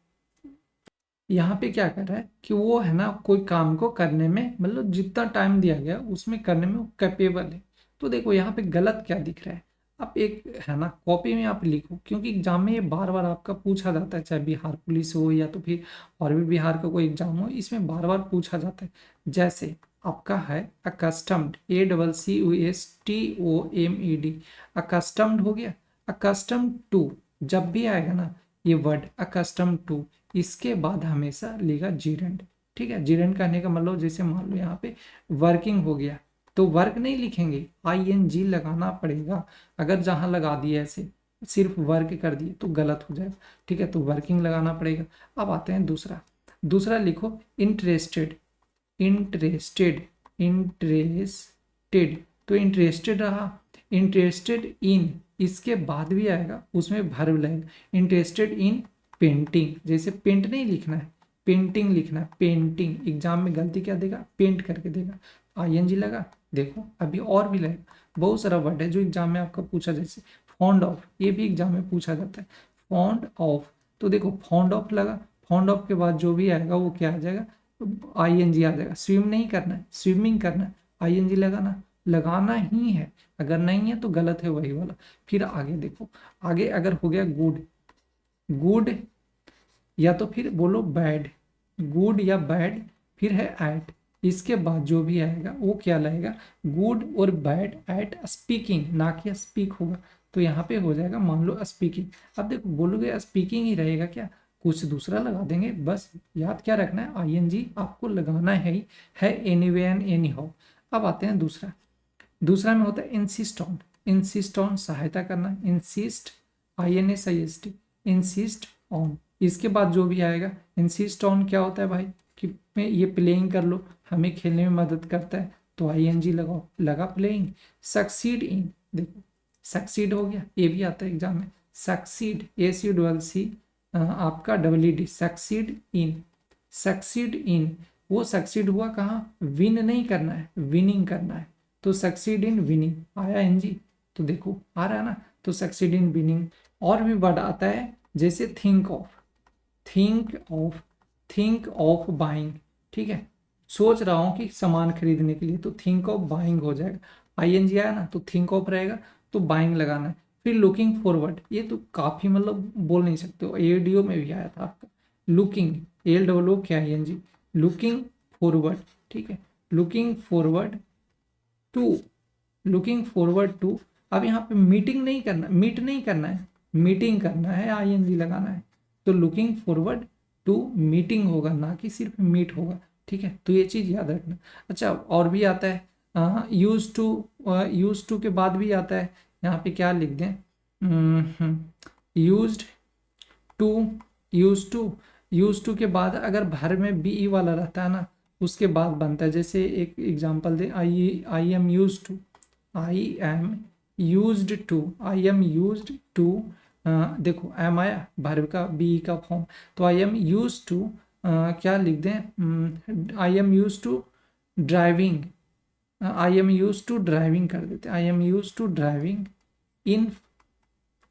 S1: यहाँ पे क्या कर रहा है कि वो है ना कोई काम को करने में मतलब जितना टाइम दिया गया उसमें करने में वो कैपेबल है। तो देखो यहाँ पे गलत क्या दिख रहा है, आप एक है ना कॉपी में आप लिखो, क्योंकि एग्जाम में ये बार बार आपका पूछा जाता है, चाहे बिहार पुलिस हो या तो फिर और भी बिहार का कोई एग्जाम हो, इसमें बार बार पूछा जाता है। जैसे आपका है अकस्टम्ड, ACCUSTOMED, अकस्टम्ड हो गया, अकस्टम्ड टू, जब भी आएगा ना ये वर्ड अकस्टम्ड टू, इसके बाद हमेशा लेगा जीरेंड। ठीक है, जीरेंड कहने का मतलब जैसे मान लो यहाँ पे वर्किंग हो गया, तो वर्क नहीं लिखेंगे, ING लगाना पड़ेगा। अगर जहां लगा दिए ऐसे सिर्फ वर्क कर दिए तो गलत हो जाएगा। ठीक है, तो वर्किंग लगाना पड़ेगा। अब आते हैं दूसरा, दूसरा लिखो इंटरेस्टेड, इंटरेस्टेड, इंटरेस्टेड, तो इंटरेस्टेड रहा, इंटरेस्टेड इन, इसके बाद भी आएगा उसमें वर्ब लगेगा, इंटरेस्टेड इन पेंटिंग, जैसे पेंट नहीं लिखना है, पेंटिंग लिखना है, पेंटिंग। एग्जाम में गलती क्या देगा, पेंट करके देगा, ING लगा। देखो अभी और भी लगेगा, बहुत सारा वर्ड है जो एग्जाम में आपका पूछा, जैसे फॉन्ड ऑफ, ये भी एग्जाम में पूछा जाता है, फॉन्ड ऑफ। तो देखो फॉन्ड ऑफ लगा, फॉन्ड ऑफ के बाद जो भी आएगा वो क्या आ जाएगा, ING आ जाएगा। स्विम नहीं करना है, स्विमिंग करना है, ING लगाना, लगाना ही है, अगर नहीं है तो गलत है वही वाला। फिर आगे देखो, आगे अगर हो गया गुड, गुड या तो फिर बोलो बैड, गुड या बैड, फिर है एट, इसके बाद जो भी आएगा वो क्या लगेगा, गुड और बैड एट स्पीकिंग, ना कि स्पीक होगा। तो यहाँ पे हो जाएगा मान लो स्पीकिंग। अब देखो बोलोगे स्पीकिंग ही रहेगा क्या, कुछ दूसरा लगा देंगे, बस याद क्या रखना है, ING आपको लगाना है ही है, एनीवे एंड एनी हाउ। अब आते हैं दूसरा, दूसरा में होता है इंसिस्ट ऑन, इंसिस्ट ऑन सहायता करना, इंसिस्ट, INSIST, इंसिस्ट ऑन, इसके बाद जो भी आएगा, इंसिस्ट ऑन क्या होता है भाई कि मैं ये प्लेइंग कर लो, हमें खेलने में मदद करता है, तो ING लगाओ, लगा प्लेइंग। सक्सीड इन, देखो सक्सीड हो गया, ये भी आता है एग्जाम में, सक्सीड, ACC आपका ED, succeed in, succeed in, वो सक्सीड हुआ कहाँ, विन नहीं करना है, विनिंग करना है, तो सक्सीड इन विनिंग आया NG। तो देखो आ रहा है ना, तो सक्सीड इन विनिंग। और भी वर्ड आता है जैसे think of, think of, think of buying. ठीक है, सोच रहा हूं कि सामान खरीदने के लिए, तो थिंक ऑफ बाइंग हो जाएगा, ING आया ना तो थिंक ऑफ रहेगा, तो बाइंग लगाना है। फिर लुकिंग फॉरवर्ड, ये तो काफी मतलब बोल नहीं सकते हो, ADO में भी आया था आपका, लुकिंग, LOOKING, लुकिंग फॉरवर्ड, ठीक है, looking forward to, looking forward to. अब यहाँ पे मीटिंग नहीं करना, मीट नहीं करना है, मीटिंग करना है, आईएनजी लगाना है। तो लुकिंग फॉरवर्ड टू मीटिंग होगा, ना कि सिर्फ मीट होगा, ठीक है। तो ये चीज याद रखना। अच्छा, और भी आता है यूज टू, यूज टू के बाद भी आता है, यहाँ पे क्या लिख दें, यूज्ड टू, यूज टू के बाद अगर भर में बी ई वाला रहता है ना, उसके बाद बनता है। जैसे एक एग्जांपल दे, I am use to, I am used to, I am used to, देखो एम आया वर्ब का, बी का फॉर्म, तो आई एम यूज टू, क्या लिख दें, I am use to driving, I am use to driving कर देते, I am use to driving in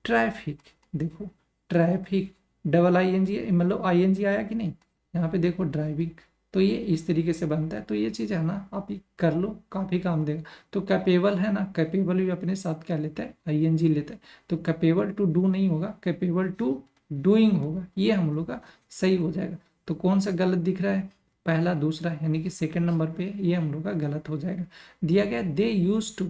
S1: traffic. देखो traffic, double I N G, मतलब आई एन जी आया कि नहीं, यहाँ पे देखो ड्राइविंग। तो ये इस तरीके से बनता है। तो ये चीज़ है ना, आप ये कर लो, काफ़ी काम देगा। तो कैपेबल है ना, कैपेबल भी अपने साथ क्या लेता है, आई एन जी लेता है। तो कैपेबल टू डू नहीं होगा, कैपेबल टू डूइंग होगा, ये हम लोग का सही हो जाएगा। तो कौन सा गलत दिख रहा है, पहला दूसरा, यानी कि सेकंड नंबर पे ये हम लोग का गलत हो जाएगा। दिया गया दे यूज टू,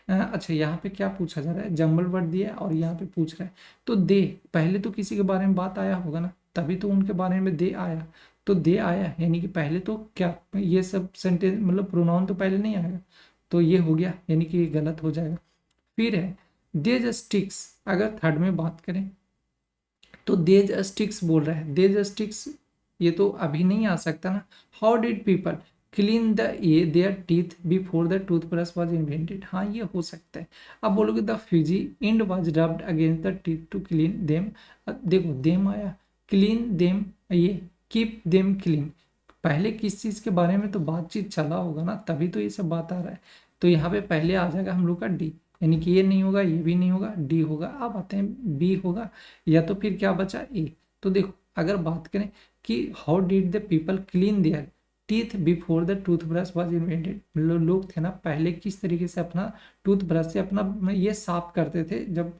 S1: अच्छा यहाँ पे क्या पूछा जा रहा है, जंबल वर्ड दिया है और यहाँ पे पूछ रहा है। तो दे, पहले तो किसी के बारे में बात आया होगा ना, तभी तो उनके बारे में दे आया। तो दे आया यानी कि पहले तो क्या, ये सब सेंटेंस मतलब प्रोनाउन तो पहले नहीं आएगा, तो ये हो गया, यानी कि ये गलत हो जाएगा। फिर है दे जस्टिक्स, अगर थर्ड में बात करें तो दे जस्टिक्स बोल रहा है, दे जस्टिक्स, ये तो अभी नहीं आ सकता ना। How did people clean the ये their teeth before the toothbrush was invented, हाँ ये हो सकता है। अब बोलोगे the fuzzy end was rubbed against the teeth to clean them, देखो देम आया, क्लीन देम, ये कीप देम क्लीन, पहले किस चीज़ के बारे में तो बातचीत चला होगा ना, तभी तो ये सब बात आ रहा है। तो यहाँ पे पहले आ जाएगा हम लोग का डी, यानी कि ये नहीं होगा, ये भी नहीं होगा, डी होगा। अब आते हैं बी होगा, या तो फिर क्या बचा, ए। तो देखो अगर बात करें कि how did the people clean there teeth before the toothbrush was invented, लोग थे ना पहले किस तरीके से अपना टूथब्रश से अपना ये साफ करते थे, जब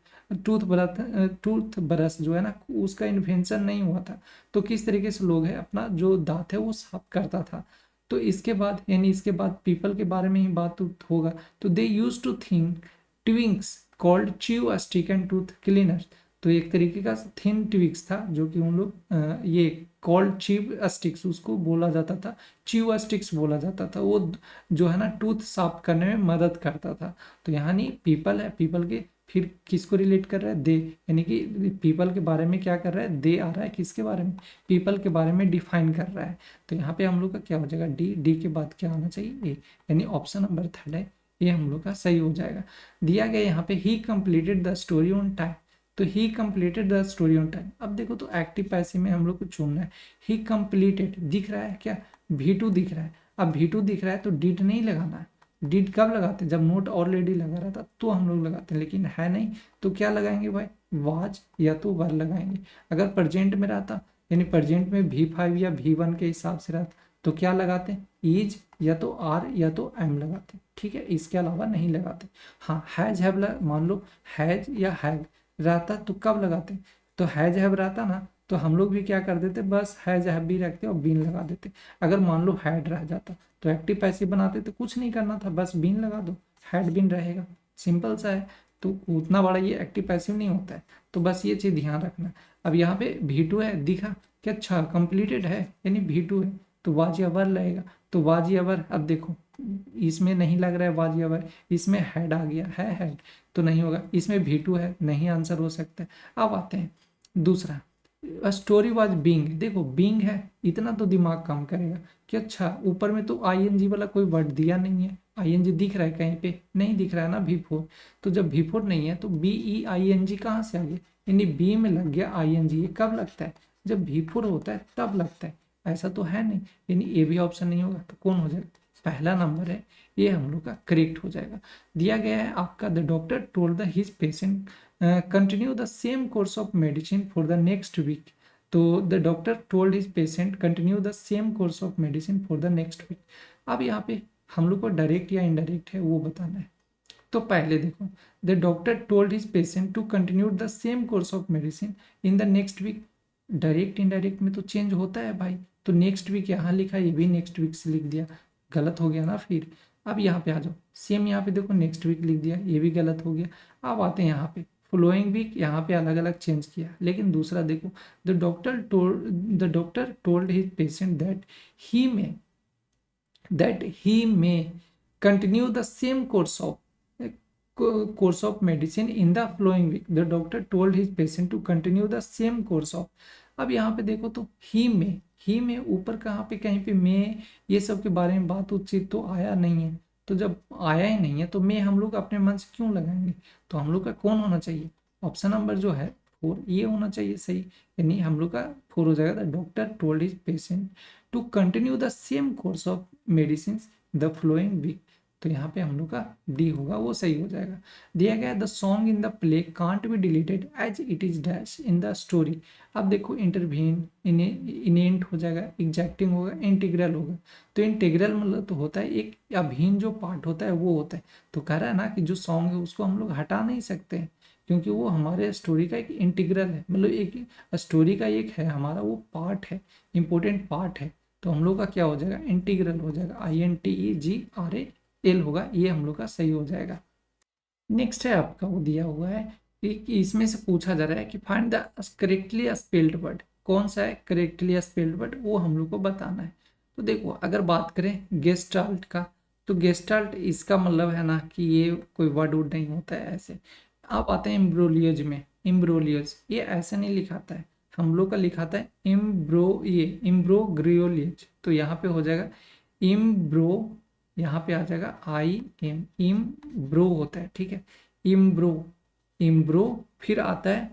S1: टूथ ब्रश जो है ना उसका इन्वेंशन नहीं हुआ था, तो किस तरीके से लोग है अपना जो दांत है वो साफ करता था। तो इसके बाद यानी इसके बाद पीपल के बारे में ही बात होगा। तो they use to thin twigs called chew stick and tooth cleaner, तो एक तरीके का थिन ट्विक्स था जो कि उन लोग ये कॉल्ड च्यू स्टिक्स उसको बोला जाता था, च्यू स्टिक्स बोला जाता था, वो जो है ना टूथ साफ करने में मदद करता था। तो यहाँ नहीं पीपल है, पीपल के फिर किसको रिलेट कर रहा है, दे, यानी कि पीपल के बारे में क्या कर रहा है, दे आ रहा है, किसके बारे में, पीपल के बारे में डिफाइन कर रहा है। तो यहाँ पे हम लोग का क्या हो जाएगा, डी, डी के बाद क्या आना चाहिए, ए, यानी ऑप्शन नंबर थर्ड है, ये हम लोग का सही हो जाएगा। दिया गया यहाँ पे he completed the story on time, तो he completed the story on time. अब देखो तो एक्टिव पैसिव में हम लोग को चुनना है, ही कंप्लीटेड दिख रहा है क्या, V2 दिख रहा है। अब V2 दिख रहा है तो डिड नहीं लगाना है, डिड कब लगाते हैं, जब नोट ऑलरेडी लगा रहता तो हम लोग लगाते हैं, लेकिन है नहीं तो क्या लगाएंगे भाई, वाज या तो वर लगाएंगे। अगर प्रेजेंट में रहता यानी प्रेजेंट में V5 या V1 के हिसाब से रहता तो क्या लगाते हैं, इज या तो आर या तो एम लगाते, ठीक है, इसके अलावा नहीं लगाते। हाँ हैज हैव, मान लो हैज या हैव रहता तो कब लगाते, तो हैज हैव रहता ना तो हम लोग भी क्या कर देते, बस हैज हैव भी रखते और बीन लगा देते। अगर मान लो हैड रह जाता तो एक्टिव पैसिव बनाते तो कुछ नहीं करना था, बस बीन लगा दो, हैड बीन रहेगा, सिंपल सा है। तो उतना बड़ा ये एक्टिव पैसिव नहीं होता है, तो बस ये चीज़ ध्यान रखना। अब यहाँ पे V2 है दिखा कि अच्छा कंप्लीटेड है यानी V2 है तो वाज या वर लगेगा, तो वाज या वर। अब देखो इसमें नहीं लग रहा है वाज या वर, इसमें हैड आ गया है, हैड तो नहीं होगा, इसमें V2 है, नहीं आंसर हो सकता है। अब आते हैं दूसरा, स्टोरी वाज बीइंग, देखो बीइंग है, इतना तो दिमाग काम करेगा कि अच्छा ऊपर में तो आईएनजी वाला कोई वर्ड दिया नहीं है, आईएनजी दिख रहा है कहीं पे, नहीं दिख रहा है ना V4, तो जब V4 नहीं है तो BEING कहाँ से आ गया, यानी बी में लग गया आईएनजी। ये कब लगता है, जब V4 होता है तब लगता है, ऐसा तो है नहीं, यानी ए भी ऑप्शन नहीं होगा, तो कौन हो जाएगा, पहला नंबर है, ये हम लोग का करेक्ट हो जाएगा। दिया गया है आपका the doctor told the his patient continue the same course of medicine for the next week, तो the doctor told his patient continue the same course of medicine for the next week. अब यहाँ पे हम लोग को direct या indirect है वो बताना है। तो पहले देखो the doctor told his patient to continue the same course of medicine in the next week, direct indirect में तो चेंज होता है भाई, तो नेक्स्ट वीक यहाँ लिखा, ये भी नेक्स्ट वीक से लिख दिया, गलत हो गया ना। फिर अब यहाँ पे आ जाओ, सेम यहाँ पे देखो नेक्स्ट वीक लिख दिया, ये भी गलत हो गया। अब आते हैं यहाँ पे फॉलोइंग वीक, यहाँ पे अलग अलग चेंज किया, लेकिन दूसरा देखो, the doctor told his patient that he may continue the same course of medicine in the following week. The doctor told his patient to continue the same course of। अब यहाँ पे देखो तो ही में ऊपर कहाँ पे कहीं पे में ये सब के बारे में बात उचित तो आया नहीं है। तो जब आया ही नहीं है तो में हम लोग अपने मन से क्यों लगाएंगे? तो हम लोग का कौन होना चाहिए? ऑप्शन नंबर जो है 4 ये होना चाहिए सही, यानी हम लोग का 4 हो जाएगा। The doctor told his patient to continue the same course of medicine the following week. तो यहाँ पे हम लोग का डी होगा, वो सही हो जाएगा। दिया गया the song in the play can't be deleted as it is dash in the story. अब देखो इंटरवीन, इनेंट हो जाएगा, एग्जैक्टिंग होगा, इंटीग्रल होगा। तो इंटीग्रल मतलब तो होता है एक अभिन्न जो पार्ट होता है वो होता है। तो कह रहा है ना कि जो सॉन्ग है उसको हम लोग हटा नहीं सकते हैं, क्योंकि वो हमारे स्टोरी का एक इंटीग्रल है, मतलब एक स्टोरी का एक है हमारा वो पार्ट है, इंपॉर्टेंट पार्ट है। तो हम लोग का क्या हो जाएगा? इंटीग्रल हो जाएगा, INTEGRAL होगा, ये हम लोग का सही हो जाएगा। नेक्स्ट है आपका वो दिया हुआ है कि इसमें से पूछा जा रहा है कि find the correctly spelled word. कौन सा है करेक्टली स्पेल्ड वर्ड, वो हम लोग को बताना है। तो देखो अगर बात करें गेस्टाल्ट का, तो गेस्टाल्ट इसका मतलब है ना कि ये कोई वर्ड वुड नहीं होता है ऐसे। आप आते हैं एम्ब्रोलियज में, एम्ब्रोलियज ये ऐसे नहीं लिखाता है, हम लोग का लिखाता है इम्ब्रोग्रियोलियज। तो यहाँ पे हो जाएगा इम्ब्रो, यहाँ पे आ जाएगा इम्ब्रो होता है, ठीक है, इम्ब्रो फिर आता है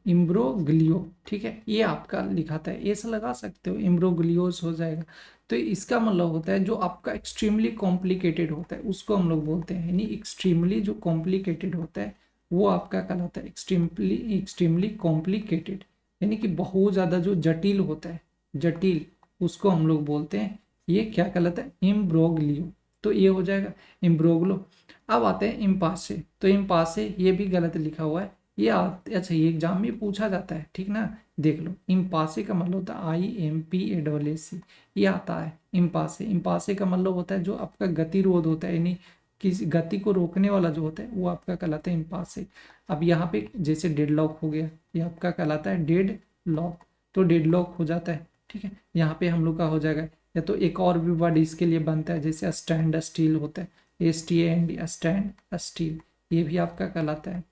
S1: इम्ब्रोग्लियो, ठीक है, ये आपका लिखाता है, ऐसा लगा सकते हो, इम्ब्रोग्लियोस हो जाएगा। तो इसका मतलब होता है जो आपका एक्सट्रीमली कॉम्प्लिकेटेड होता है उसको हम लोग बोलते हैं, यानी एक्सट्रीमली जो कॉम्प्लिकेटेड होता है वो आपका कहलाता है एक्सट्रीमली कॉम्प्लिकेटेड, यानी कि बहुत ज़्यादा जो जटिल होता है, जटिल, उसको हम लोग बोलते हैं, ये क्या कहलाता है? इम्ब्रोग्लियो। तो ये हो जाएगा इम्ब्रोग्लो। अब आते हैं इम्पासे, तो इम्पासे ये भी गलत लिखा हुआ है, ये अच्छा ये एग्जाम में पूछा जाता है, ठीक ना, देख लो। इम्पासे का मतलब होता है IMPACC, ये आता है इम्पासे। इम्पासे का मतलब होता है जो आपका गतिरोध होता है, यानी किसी गति को रोकने वाला जो होता है वो आपका कहलाता है इम्पासे। अब यहाँ पे जैसे डेडलॉक हो गया, ये आपका कहलाता है डेड लॉक, तो डेडलॉक हो जाता है, ठीक है। यहाँ पे हम लोग का हो जाएगा, या तो एक और भी वर्ड इसके लिए बनता है, जैसे स्टैंड स्टील होता है, STAND स्टैंड स्टील, ये भी आपका कहलाता है,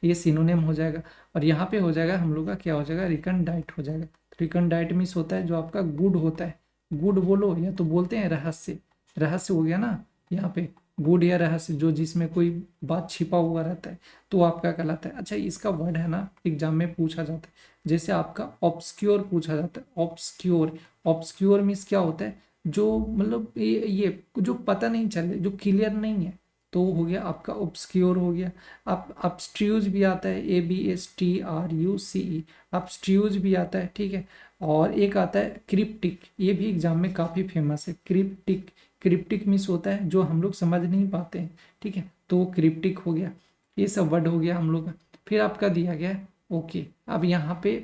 S1: ये सिनोनिम हो जाएगा। और यहाँ पे हो जाएगा हम लोग का क्या हो जाएगा? रिकनडाइट हो जाएगा। रिकनडाइट मीन्स होता है जो आपका गुड होता है, गुड बोलो या तो बोलते हैं रहस्य, रहस्य हो गया ना यहाँ पे, गुड या रहस्य जो जिसमें कोई बात छिपा हुआ रहता है, तो आपका कहलाता है। अच्छा इसका वर्ड है ना एग्जाम में पूछा जाता है, जैसे आपका ऑब्सक्योर पूछा जाता है, ऑब्सक्योर, ऑब्सक्योर मीन्स क्या होता है? जो मतलब ये जो पता नहीं चले, जो क्लियर नहीं है, तो हो गया आपका ऑब्सक्योर हो गया। अब अपस्ट्रूज भी आता है, ABSTRUCE, अपस्ट्रूज भी आता है, ठीक है। और एक आता है क्रिप्टिक, ये भी एग्जाम में काफ़ी फेमस है, क्रिप्टिक। क्रिप्टिक मीन्स होता है जो हम लोग समझ नहीं पाते हैं, ठीक है, तो क्रिप्टिक हो गया। ये सब वर्ड हो गया हम लोग का। फिर आपका दिया गया है ओके। अब यहाँ पे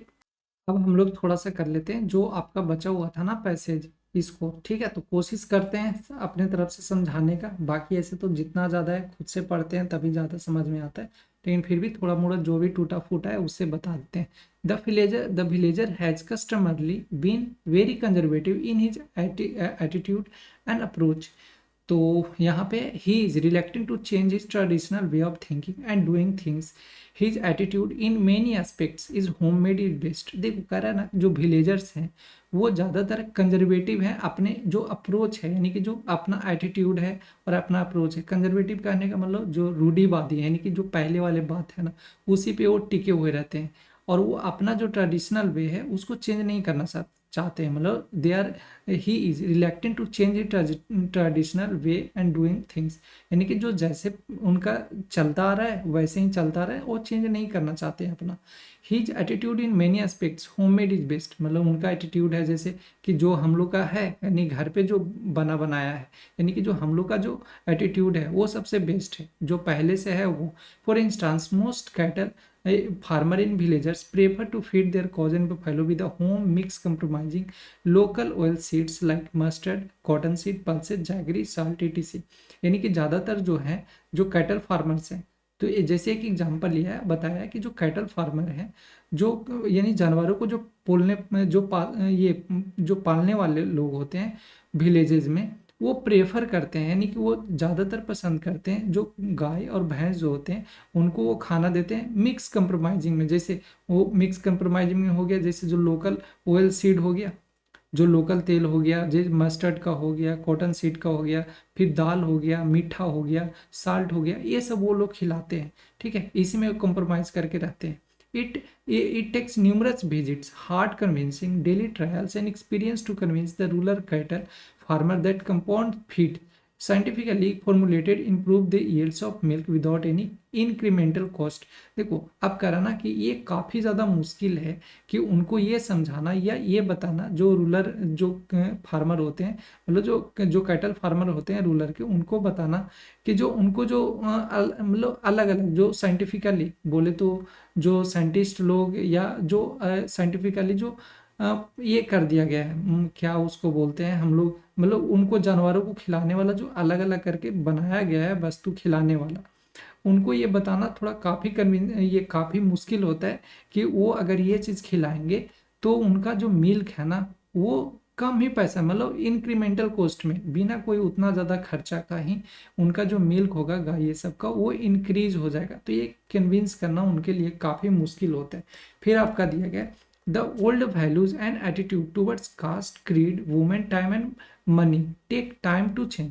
S1: अब हम लोग थोड़ा सा कर लेते हैं जो आपका बचा हुआ था ना पैसेज, इसको, ठीक है। तो कोशिश करते हैं अपने तरफ से समझाने का, बाकी ऐसे तो जितना ज़्यादा है खुद से पढ़ते हैं तभी ज़्यादा समझ में आता है, लेकिन फिर भी थोड़ा मोड़ा जो भी टूटा फूटा है उससे बता देते हैं। The villager has customarily been very conservative in his attitude and approach. तो यहाँ पे he is reluctant to change his traditional way of thinking and doing things, his attitude in many aspects is home made is best. देखो कह रहा है ना जो villagers हैं वो ज़्यादातर कंजर्वेटिव हैं, अपने जो अप्रोच है, यानी कि जो अपना एटीट्यूड है और अपना अप्रोच है। कंजर्वेटिव कहने का मतलब जो रूढ़िवादी है, यानी कि जो पहले वाले बात है ना उसी पे वो टिके हुए रहते हैं, और वो अपना जो ट्रेडिशनल वे है उसको चेंज नहीं करना चाहते हैं, मतलब they are he is reluctant to change traditional way and doing things, यानी कि जो जैसे उनका चलता आ रहा है वैसे ही चलता रहा है, वो चेंज नहीं करना चाहते हैं अपना। His attitude in many aspects homemade is best, मतलब उनका एटीट्यूड है जैसे कि जो हम लोग का है, यानी घर पे जो बना बनाया है, यानी कि जो हम लोग का जो एटीट्यूड है वो सबसे बेस्ट है, जो पहले से है वो। For instance most cattle farmer in villagers prefer to feed their cows and buffalo with a home mix comprising local oil seeds like mustard, cotton seed, pulses, jaggery, salt, etc. यानी कि ज़्यादातर जो है जो कैटल फार्मर्स हैं, तो ये जैसे एक एग्जांपल लिया है, बताया कि जो कैटल फार्मर हैं, जो यानी जानवरों को जो पोलने जो पालने वाले लोग होते हैं विलेजेस में, वो प्रेफर करते हैं, यानी कि वो ज़्यादातर पसंद करते हैं जो गाय और भैंस जो होते हैं उनको वो खाना देते हैं मिक्स कंप्रोमाइजिंग में। जैसे वो मिक्स कंप्रोमाइजिंग में हो गया, जैसे जो लोकल ऑयल सीड हो गया, जो लोकल तेल हो गया, जैसे मस्टर्ड का हो गया, कॉटन सीड का हो गया, फिर दाल हो गया, मीठा हो गया, साल्ट हो गया, ये सब वो लोग खिलाते हैं। ठीक है, इसी में कॉम्प्रोमाइज़ करके रहते हैं। It takes numerous visits, hard convincing, daily trials, and experience to convince the rural cattle farmer that compound feed, scientifically formulated, improve the yields of milk without any incremental cost। देखो अब करा ना कि ये काफ़ी ज़्यादा मुश्किल है कि उनको ये समझाना या ये बताना, जो रूरल जो फार्मर होते हैं, मतलब जो कैटल फार्मर होते हैं रूरल के, उनको बताना कि जो उनको जो मतलब अलग अलग जो साइंटिफिकली बोले तो जो साइंटिस्ट लोग या जो साइंटिफिकली जो ये कर दिया गया है, क्या उसको बोलते हैं हम लोग, मतलब उनको जानवरों को खिलाने वाला जो अलग अलग करके बनाया गया है वस्तु खिलाने वाला, उनको ये बताना थोड़ा ये काफ़ी मुश्किल होता है कि वो अगर ये चीज़ खिलाएंगे तो उनका जो मिल्क है ना वो कम ही पैसा, मतलब इंक्रीमेंटल कॉस्ट में, बिना कोई उतना ज़्यादा खर्चा का ही उनका जो मिल्क होगा गाय ये सब का वो इंक्रीज हो जाएगा। तो ये कन्विंस करना उनके लिए काफ़ी मुश्किल होता है। फिर आपका दिया गया the old values and attitude towards caste, creed, women, time and money take time to change.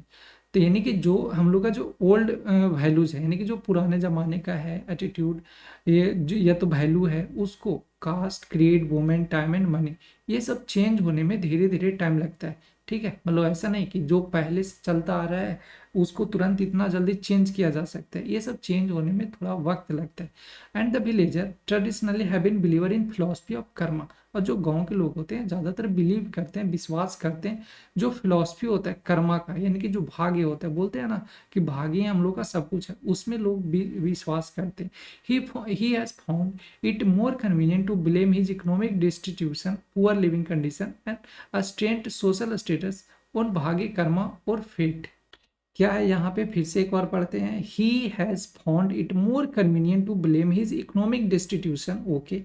S1: तो यानी कि जो हम लोग का जो ओल्ड वैल्यूज है, यानी कि जो पुराने ज़माने का है एटीट्यूड, ये जो या तो वैल्यू है, उसको caste, creed, women, time and money, ये सब चेंज होने में धीरे धीरे टाइम लगता है। ठीक है, मतलब ऐसा नहीं कि जो पहले से चलता आ रहा है उसको तुरंत इतना जल्दी चेंज किया जा सकता है, ये सब चेंज होने में थोड़ा वक्त लगता है। And the villager traditionally have been believer in philosophy of karma. और जो गांव के लोग होते हैं ज़्यादातर बिलीव करते हैं, विश्वास करते हैं जो फिलॉसफी होता है कर्मा का, यानी कि जो भाग्य होता है, बोलते हैं ना कि भाग्य हम लोग का सब कुछ है, उसमें लोग विश्वास करते हैं। He has found it more convenient to blame his economic distribution, poor living condition and a strained social status on भाग्य, कर्मा और फेट। क्या है यहाँ पे, फिर से एक बार पढ़ते हैं। He has found it more convenient to blame his economic distribution, okay,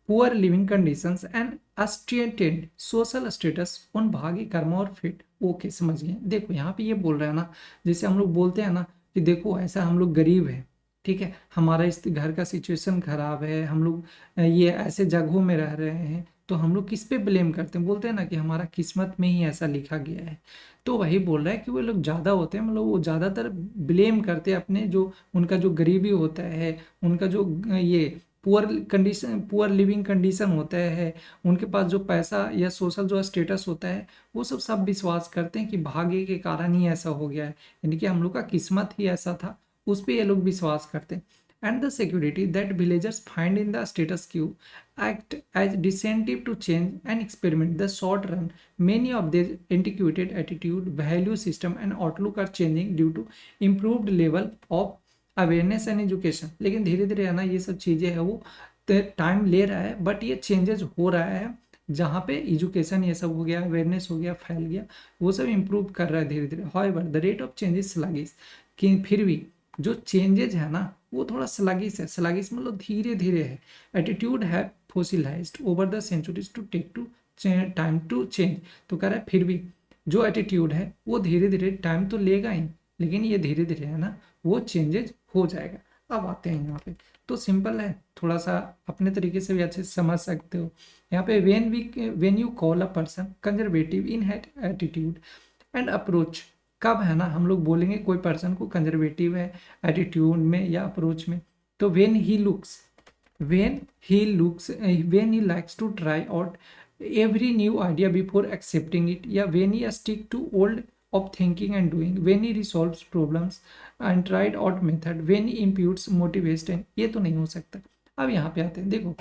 S1: poor living conditions and stunted social status उन भाग्य, कर्म और फेट। ओके, समझ गए। देखो यहाँ पे ये बोल रहा है ना, जैसे हम लोग बोलते हैं ना कि देखो ऐसा हम लोग गरीब है, ठीक है, हमारा इस घर का सिचुएशन खराब है, हम लोग ये ऐसे जगहों में रह रहे हैं, तो हम लोग किस पे ब्लेम करते हैं, बोलते हैं ना कि हमारा किस्मत में ही ऐसा लिखा गया है। तो वही बोल रहा है कि वो लोग ज़्यादा होते हैं, मतलब वो ज़्यादातर ब्लेम करते हैं अपने जो उनका जो गरीबी होता है, उनका जो ये पुअर लिविंग कंडीशन होता है, उनके पास जो पैसा या सोशल जो स्टेटस होता है, वो सब विश्वास करते हैं कि भाग्य के कारण ही ऐसा हो गया है, यानी कि हम लोग का किस्मत ही ऐसा था, उस पर ये लोग विश्वास करते हैं। And the security that villagers find in the status Q act as disincentive to change and experiment the short run। Many of their antiquated attitude, value system and outlook are changing due to improved level of awareness and education. लेकिन धीरे धीरे है ना ये सब चीज़ें है वो टाइम ले रहा है, बट ये चेंजेस हो रहा है, जहाँ पे एजुकेशन ये सब हो गया, अवेयरनेस हो गया, फैल गया, वो सब इम्प्रूव कर रहा है धीरे धीरे। However the rate of change is sluggish, कि फिर भी जो चेंजेज है ना वो थोड़ा स्लगिश है, स्लगिश मतलब धीरे धीरे है। एटीट्यूड है fossilised over the centuries to take to time to change. तो कह रहा है फिर भी जो एटीट्यूड है वो धीरे धीरे टाइम तो लेगा ही, लेकिन ये धीरे धीरे है ना वो चेंजेज हो जाएगा। अब आते हैं यहाँ पे, तो सिंपल है, थोड़ा सा अपने तरीके से भी अच्छे से समझ सकते हो। यहाँ पे when you call a person conservative in attitude and approach, कब है ना हम लोग बोलेंगे कोई पर्सन को कंजर्वेटिव है एटीट्यूड में या अप्रोच में, तो when he likes to try out every new idea before accepting it, या when he stick to old of thinking and doing, when he resolves problems and tried out method, when he imputes motivation, ये तो नहीं हो सकता। अब यहाँ पे आते हैं, देखो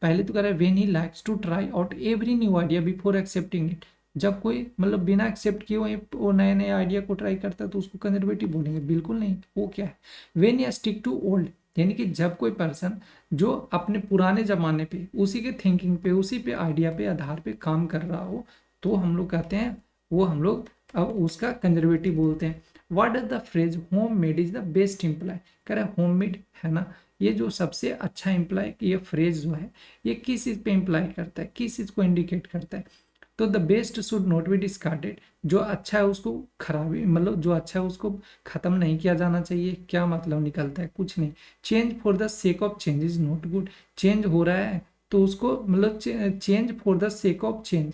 S1: पहले तो कह रहा है when he likes to try out every new idea before accepting it। जब कोई मतलब बिना एक्सेप्ट किए हुए वो नए नए आइडिया को ट्राई करता है तो उसको कंजर्वेटिव बोलेंगे? बिल्कुल नहीं। वो क्या है, when he stick to old यानी कि जब कोई पर्सन जो अपने पुराने ज़माने पे उसी के थिंकिंग पे उसी पे आइडिया पे आधार पे काम कर रहा हो, तो हम लोग कहते हैं वो हम लोग अब उसका कंजर्वेटिव बोलते हैं। What is the phrase home made is the best imply, कह रहे होम मेड है ना, ये जो सबसे अच्छा इम्प्लाई, ये फ्रेज जो है ये किस चीज़ पे इम्प्लाई करता है, किस चीज़ को इंडिकेट करता है। तो the best should not be discarded, जो अच्छा है उसको खराबी मतलब जो अच्छा है उसको खत्म नहीं किया जाना चाहिए। क्या मतलब निकलता है, कुछ नहीं। Change for the sake of change is not good, change हो रहा है तो उसको मतलब change for the sake of change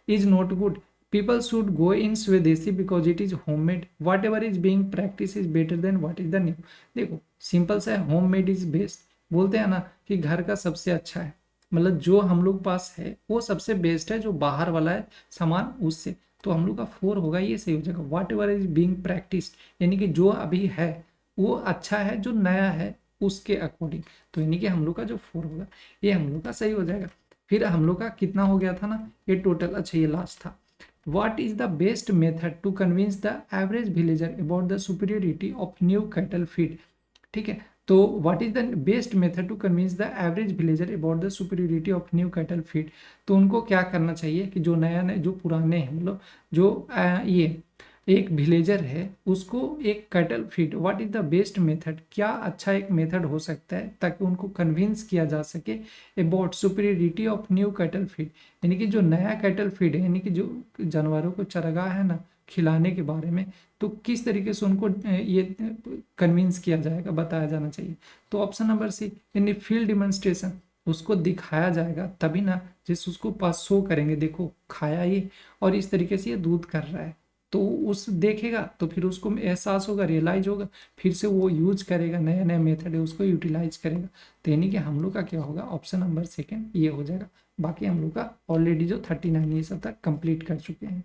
S1: is not good. People should go in swadeshi because it is homemade, whatever is being practice is better than what is the new. देखो simple सा है, home made is best, बोलते हैं ना कि घर का सबसे अच्छा है, मतलब जो हम लोग पास है वो सबसे बेस्ट है, जो बाहर वाला है सामान उससे। तो हम लोग का 4 होगा, ये सही हो जाएगा। वाट एवर इज बींग प्रैक्टिस, यानी कि जो अभी है वो अच्छा है, जो नया है उसके अकॉर्डिंग। तो यानी कि हम लोग का जो 4 होगा ये हम लोग का सही हो जाएगा। फिर हम लोग का कितना हो गया था ना, ये टोटल, अच्छा ये लास्ट था। What is the best method to convince the average villager about the superiority of new cattle feed? ठीक है, तो what is the best method to convince the average villager about the superiority of new cattle feed. तो उनको क्या करना चाहिए कि जो नया नया जो पुराने हैं मतलब जो ये एक विलेजर है उसको एक cattle feed, what is the best method, क्या अच्छा एक मेथड हो सकता है ताकि उनको कन्विंस किया जा सके about superiority of new cattle feed, यानी कि जो नया कैटल फीड है यानी कि जो जानवरों को चरागाह है ना खिलाने के बारे में, तो किस तरीके से उनको ये कन्विंस किया जाएगा, बताया जाना चाहिए। तो ऑप्शन नंबर सी, यानी फील्ड डिमॉन्स्ट्रेशन, उसको दिखाया जाएगा तभी ना, जिस उसको पास शो करेंगे देखो खाया ये और इस तरीके से ये दूध कर रहा है, तो उस देखेगा तो फिर उसको एहसास होगा, रियलाइज होगा, फिर से वो यूज करेगा, नया नया मेथड है उसको यूटिलाइज करेगा। तो यानी कि हम लोग का क्या होगा, ऑप्शन नंबर सेकेंड ये हो जाएगा। बाकी हम लोग का ऑलरेडी जो 39 ये सब तक कंप्लीट कर चुके हैं।